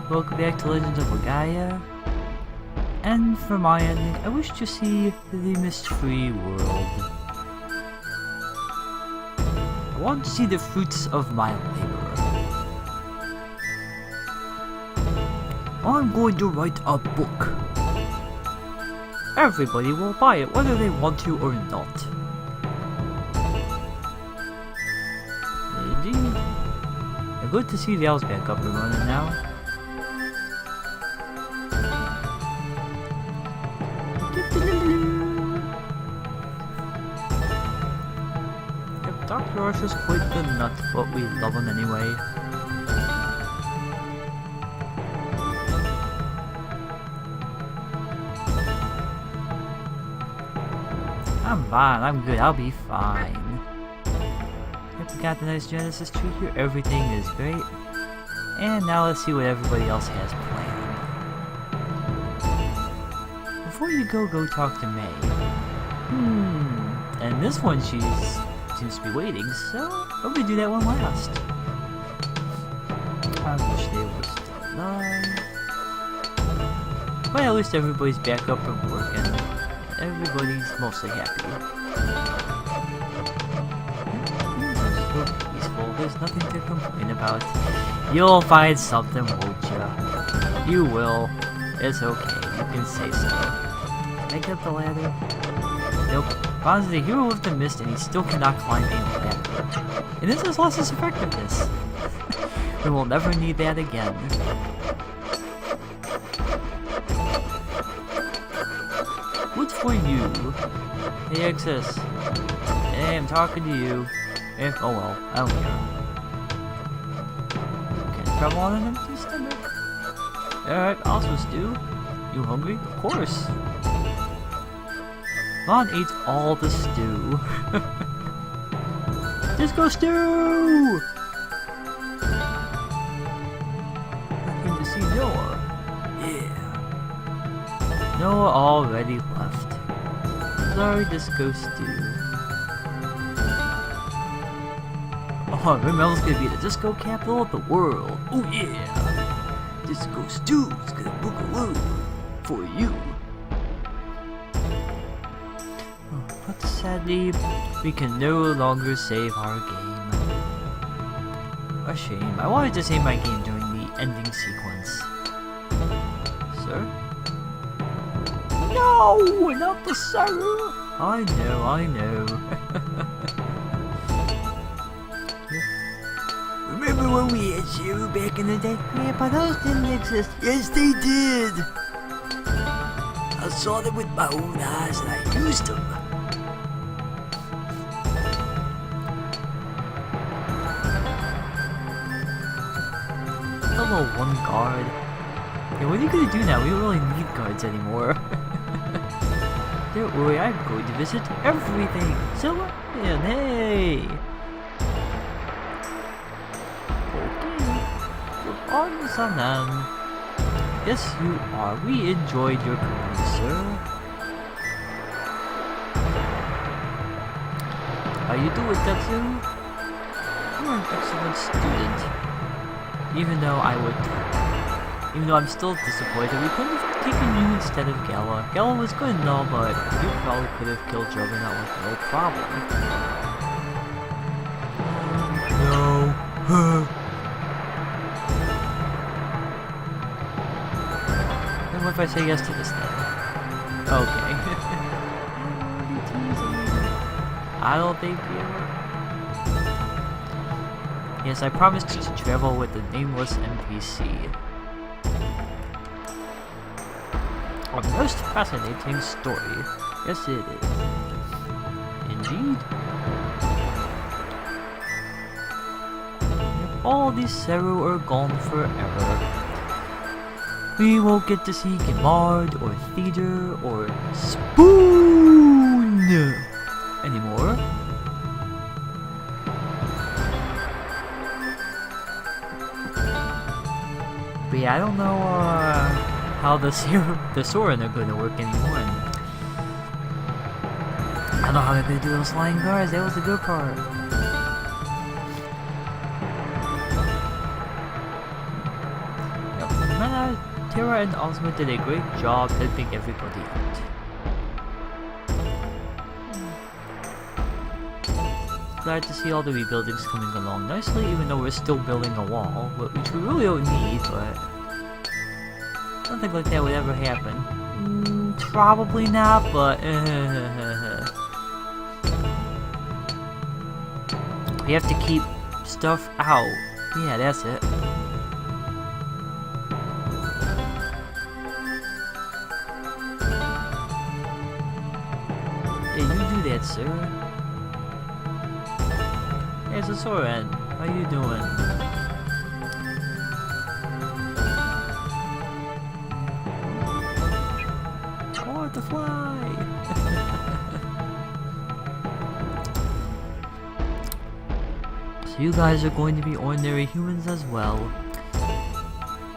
Welcome back to Legends of Legaia. And for my ending, I wish to see the mist-free world. I want to see the fruits of my labor. I'm going to write a book. Everybody will buy it whether they want to or not. Indeed. I'm good to see the owls back up and running now. Yep, Dr. Rush is quite the nut, but we love him anyway. I'm fine, I'm good, I'll be fine. Yep, we got the nice Genesis tree here, everything is great. And now let's see what everybody else has planned. Before you go talk to May. And this one she seems to be waiting, so I'm gonna do that one last. I wish they were still alive. But at least everybody's back up and working. Everybody's mostly happy. So peaceful, there's nothing to complain about. You'll find something, won't ya? You will. It's okay, you can say so. Can I get up the ladder? Nope. Bon's the hero of the mist and he still cannot climb a ladder. And this has lost its effectiveness. We will never need that again. What's for you? Hey, Exus. Hey, I'm talking to you. Oh well, I don't care. Can I travel on an empty stomach? Alright, also stew. You hungry? Of course. Vaughn ate all the stew. Disco stew! I came to see Noah. Yeah. Noah already left. Sorry, Disco Stew. Oh, Rimel's gonna be the disco capital of the world. Oh yeah! Disco Stew's gonna book a room for you. Oh, but sadly, we can no longer save our game. A shame. I wanted to save my game during the ending sequence. Sir? No, not the sorrow. I know. Remember when we had Zero back in the day? Yeah, but those didn't exist. Yes, they did. I saw them with my own eyes and I used them. Level 1 guard. Yeah, what are you gonna do now? We don't really need guards anymore. Don't worry, I'm going to visit everything. Silver and hey! Okay. We're on some land. Yes, you are. We enjoyed your company, sir. How you doing, Tetsu? You're an excellent student. Even though I'm still disappointed, we could have taken you instead of Gala. Gala was good and all, but you probably could have killed Juggernaut with no problem. No. And what if I say yes to this thing? Okay. I don't think you. Yes, I promised to travel with the nameless NPC. A most fascinating story. Yes, it is. Indeed. If all these sorrow are gone forever, we won't get to see Gimard or Theater or Spoon anymore. But yeah, I don't know how the Soren are going to work anymore. And I don't know how they're going to do those flying cars. That was the good part. Terra and Ozma did a great job helping everybody out. Glad to see all the rebuildings coming along nicely, even though we're still building a wall, which we really don't need, but something like that would ever happen. Probably not, but we have to keep stuff out. Yeah, that's it. Hey, you do that, sir. Hey, it's a Soren. How you doing? Oh, to fly! So you guys are going to be ordinary humans as well.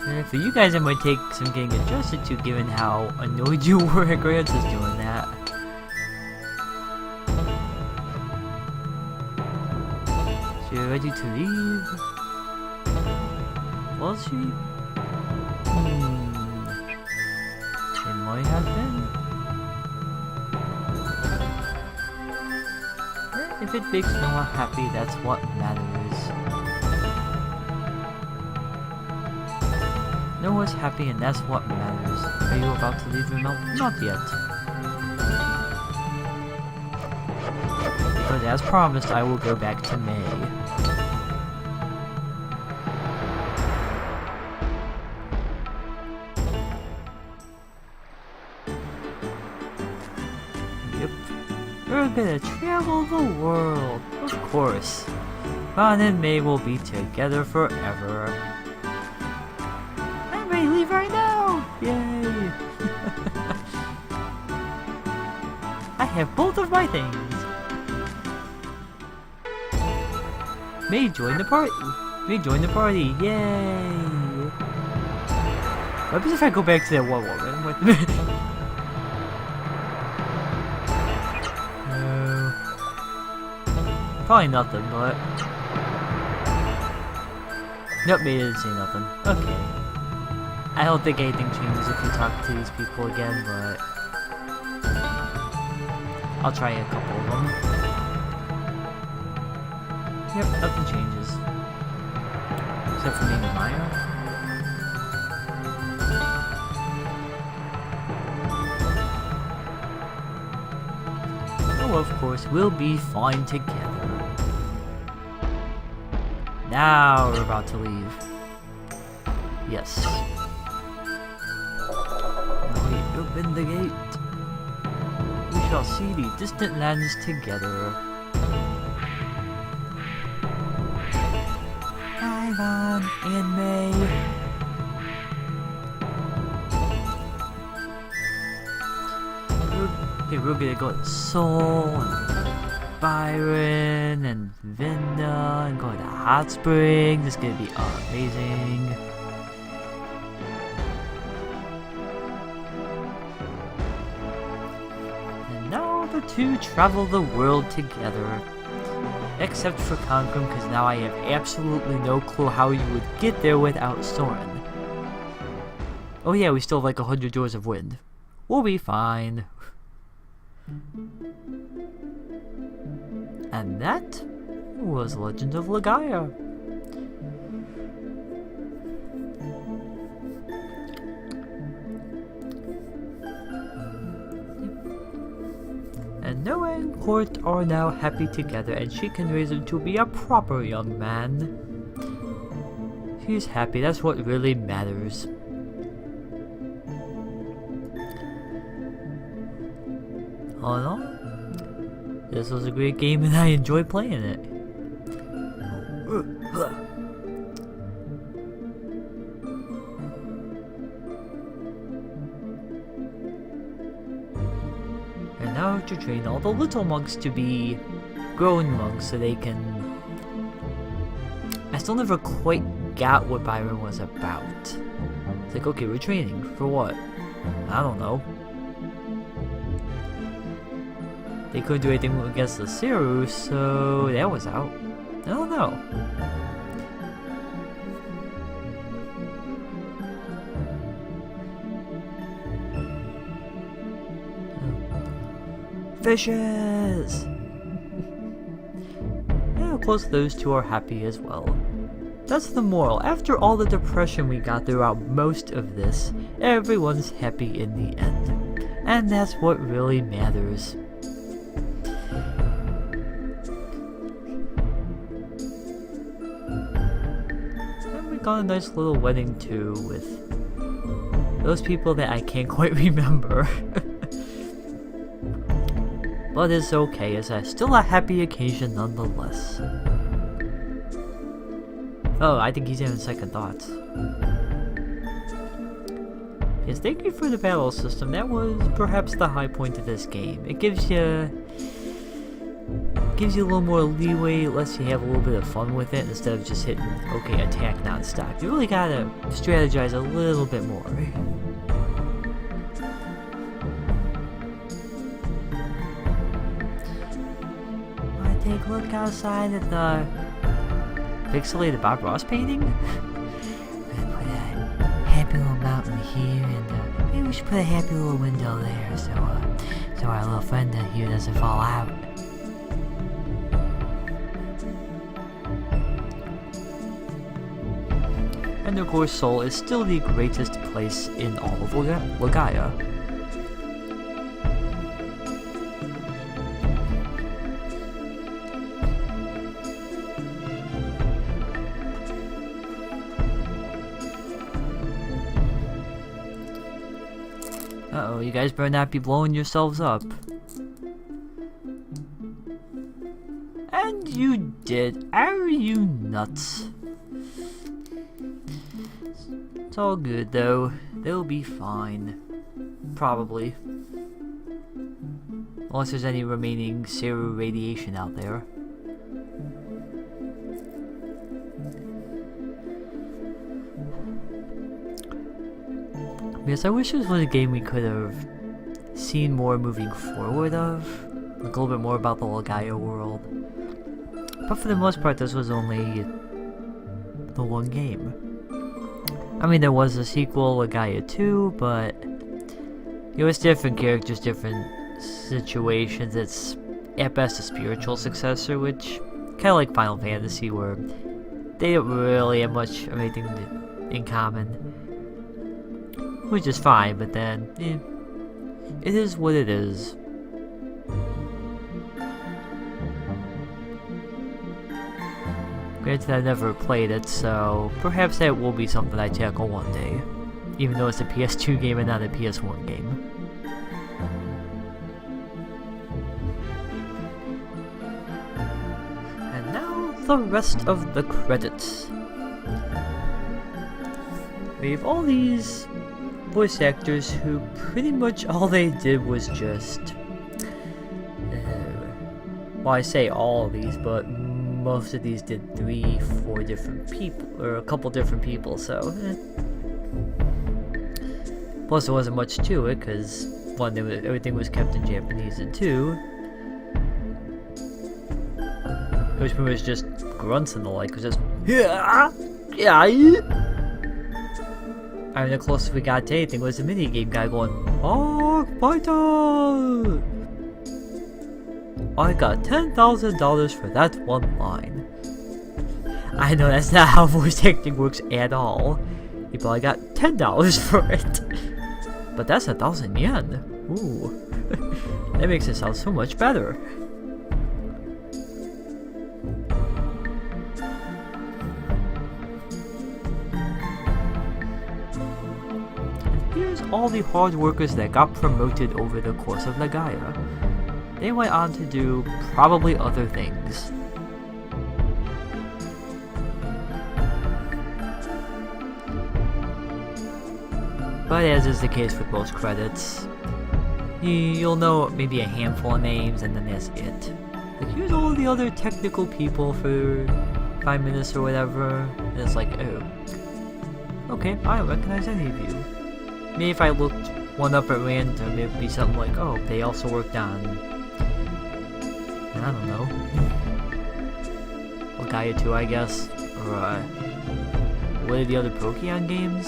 And for you guys, it might take some getting adjusted to, given how annoyed you were at Grants is doing that. So you're ready to leave? Was she? It might have been. If it makes Noah happy, that's what matters. Noah's happy and that's what matters. Are you about to leave your mouth? Not yet. But as promised, I will go back to May. Yep. We're gonna travel the world. Of course. Ron and May will be together forever. I'm ready to leave right now! Yay! I have both of my things. May join the party. May join the party. Yay! What happens if I go back to that one woman? What? Probably nothing, but... Nope, May didn't say nothing. Okay. I don't think anything changes if you talk to these people again, but... I'll try a couple of them. Yep, nothing changes. Except for maybe Maya. Oh, of course, we'll be fine together. Now we're about to leave. Yes. Now we open the gate. We shall see the distant lands together. Ivan and May. Okay, we're gonna go to Seoul and Byron and Vinda and go to Hot Springs. It's gonna be amazing. And now the two travel the world together. Except for Conqueror, because now I have absolutely no clue how you would get there without Soren. Oh yeah, we still have like 100 doors of wind. We'll be fine. And that was Legend of Legaia. And Noah and Court are now happy together, and she can raise him to be a proper young man. She's happy, that's what really matters. All in all, this was a great game and I enjoyed playing it. And now to train all the little monks to be grown monks so they can... I still never quite got what Byron was about. It's like, okay, we're training. For what? I don't know. They couldn't do anything against the Seru, so that was out. I don't know. Fishes! And of course those two are happy as well. That's the moral. After all the depression we got throughout most of this, everyone's happy in the end. And that's what really matters. And we got a nice little wedding too with those people that I can't quite remember. But it's okay, it's still a happy occasion nonetheless. Oh, I think he's having second thoughts. Yes, thank you for the battle system. That was perhaps the high point of this game. It gives you a little more leeway, lets you have a little bit of fun with it instead of just hitting, okay, attack non-stop. You really gotta strategize a little bit more. Wanna take a look outside at the pixelated Bob Ross painting? We're gonna put a happy little mountain here, and maybe we should put a happy little window there, so our little friend here doesn't fall out. And of course, Seoul is still the greatest place in all of Legaia. Uh-oh, you guys better not be blowing yourselves up. And you did. Are you nuts? It's all good though. They'll be fine. Probably. Unless there's any remaining Sarah radiation out there. Because I wish this was a game we could have seen more moving forward of. Like a little bit more about the Legaia world. But for the most part, this was only the one game. I mean, there was a sequel, Legaia 2, but it was different characters, different situations. It's at best a spiritual successor, which kind of like Final Fantasy, where they don't really have much of anything in common. Which is fine, but then, it is what it is. Granted, I never played it, so perhaps that will be something I tackle one day. Even though it's a PS2 game and not a PS1 game. And now, the rest of the credits. We have all these voice actors who pretty much all they did was just... well, I say all of these, but most of these did 3, 4 different people, or a couple different people, so Plus there wasn't much to it, because 1, everything was kept in Japanese, and 2, it was pretty much just grunts and the like, it was just yeah. I mean, the closest we got to anything was the minigame guy going, oh, fighter! I got $10,000 for that one line. I know that's not how voice acting works at all. He probably got $10 for it. But that's 1,000 yen. Ooh. That makes it sound so much better. And here's all the hard workers that got promoted over the course of Legaia. They went on to do probably other things. But as is the case with most credits, you'll know maybe a handful of names and then that's it. Like, here's all the other technical people for 5 minutes or whatever, and it's like, oh, okay, I don't recognize any of you. Maybe if I looked one up at random, it would be something like, oh, they also worked on, I don't know, Legaia 2, I guess, or what are the other Pokemon games?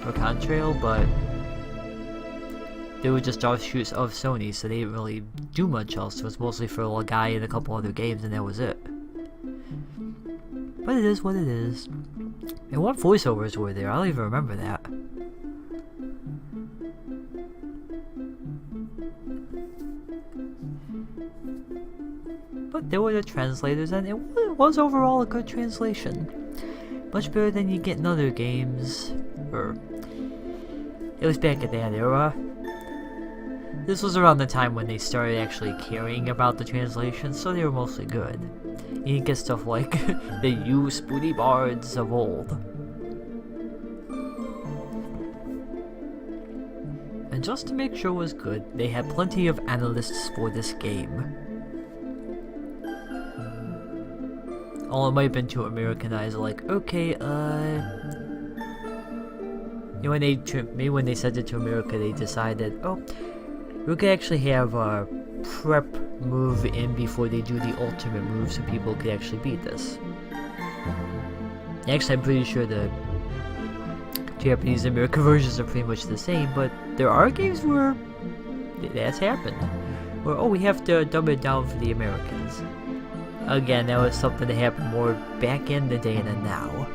Or Contrail, but they were just offshoots of Sony, so they didn't really do much else. It was mostly for Legaia and a couple other games, and that was it. But it is what it is. And what voiceovers were there? I don't even remember that. But there were the translators, and it was overall a good translation. Much better than you get in other games, or at least back at that era. This was around the time when they started actually caring about the translation, so they were mostly good. You get stuff like the "you spooty bards" of old. And just to make sure it was good, they had plenty of analysts for this game. All it might have been too Americanized, like, okay, maybe when they sent it to America, they decided, oh, we could actually have a prep move in before they do the ultimate move so people could actually beat this. Actually, I'm pretty sure the Japanese and American versions are pretty much the same, but there are games where that's happened. Where, oh, we have to dumb it down for the Americans. Again, that was something that happened more back in the day than now.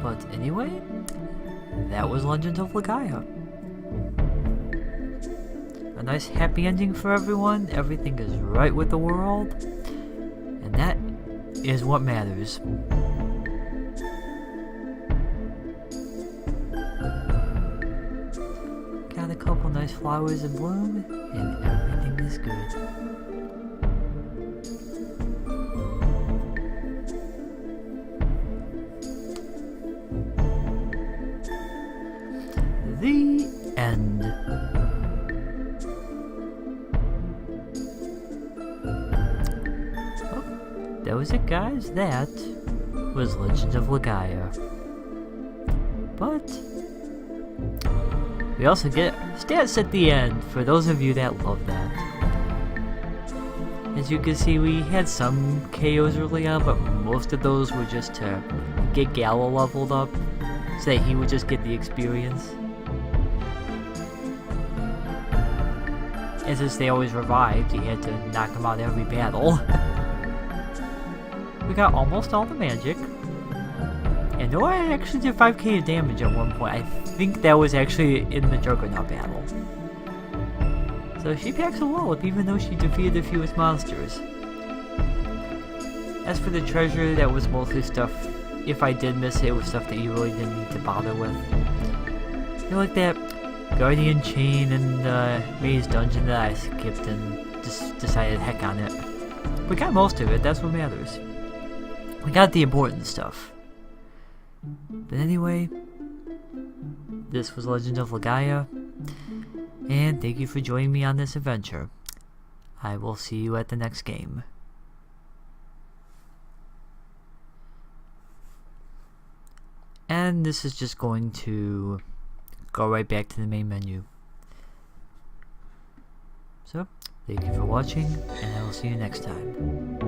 But anyway, that was Legend of Legaia. A nice happy ending for everyone. Everything is right with the world. And that is what matters. Got a couple nice flowers in bloom, and everything is good. The end. Well, that was it, guys. That was Legend of Legaia. But we also get stats at the end, for those of you that love that. As you can see, we had some KOs early on, but most of those were just to get Gallo leveled up, so that he would just get the experience. And since they always revived, you had to knock him out every battle. We got almost all the magic. And no, I actually did 5k of damage at one point. I think that was actually in the Juggernaut battle. So she packs a wallop, even though she defeated the fewest monsters. As for the treasure, that was mostly stuff, if I did miss it, it was stuff that you really didn't need to bother with. You know, like that Guardian Chain and Maze Dungeon that I skipped and just decided heck on it. We got most of it, that's what matters. We got the important stuff. But anyway, this was Legend of Legaia, and thank you for joining me on this adventure. I will see you at the next game. And this is just going to go right back to the main menu. So, thank you for watching, and I will see you next time.